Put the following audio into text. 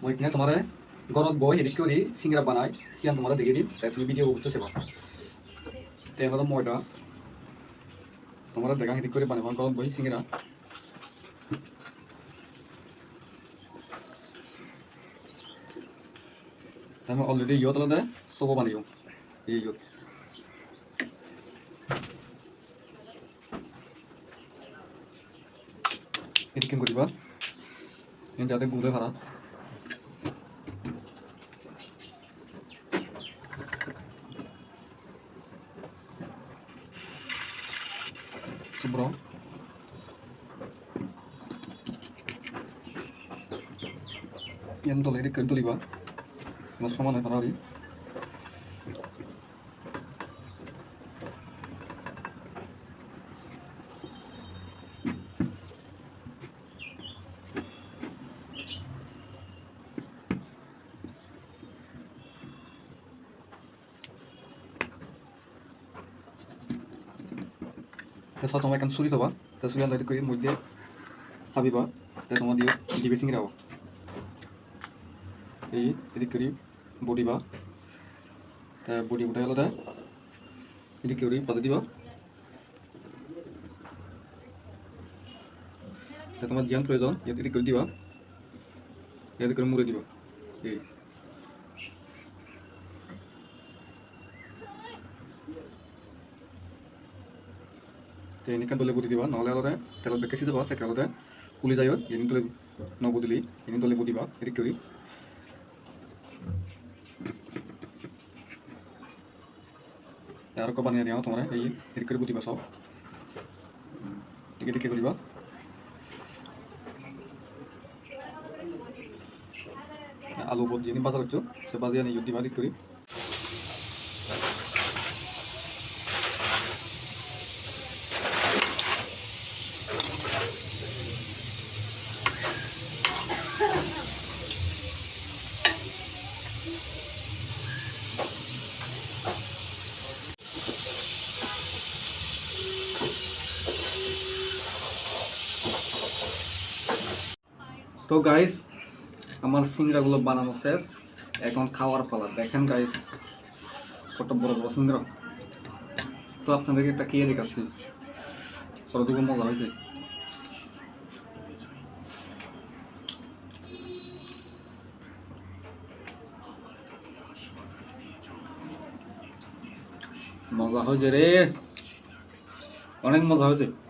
মই এখানে তোমার গরত বই এদিক করে সিঙ্গরা বানাই সিয়ান তোমার দেখে দিই তাই তুমি ভিডিও করতেছে বা তাই হলো ময়দা তোমার দেখা এদিক করে বানাবো গরত বই সিঙ্গরা তাই আমি অলরেডি ইয়ত আলাদা সবও বানিও এই ইয়ত এদিক করিবা যাতে গুলে ভাড়া শুভ্র তলে এদিক করে তুলিবা সমান হয় ভাড়া Terus তোমার এখন সুরি থবা তা সুরি আন্দাজ করে মধ্যে ভাবিবা তাই তোমার দিয়ে দিবে সিঙ্গিরাও এই এদিক করি বডিবা তা বডি উঠে গেল তাই এদিক করি পাতা দিবা তা তোমার জিয়ান প্রয়োজন এদিক করে দিবা এদিক করে মুড়ে দিবা এই তো এনেকা দলে বুটি দিবা নহলে আলাদা তেলত বেশি যাবা সেটা আলাদা পুলি যাই এনে তলে নবুদিলি এনে দলে বুটিবা এদিক করি আর কো বানিয়ে নিও তোমরা এই এদিক করে বুটিবা সব টিকে টিকে করিবা আলু বদ দিয়ে বাজার রাখছো সে বাজিয়ে নিয়ে দিবা এদিক করি তো গাইস আমার সিঙ্গড়াগুলো বানানো শেষ এখন খাওয়ার পালা দেখেন গাইস কত বড় বড় সিঙ্গড়া তো আপনাদেরকে একটা খেয়ে দেখাচ্ছি কতটুকু মজা হয়েছে মজা হয়েছে রে অনেক মজা হয়েছে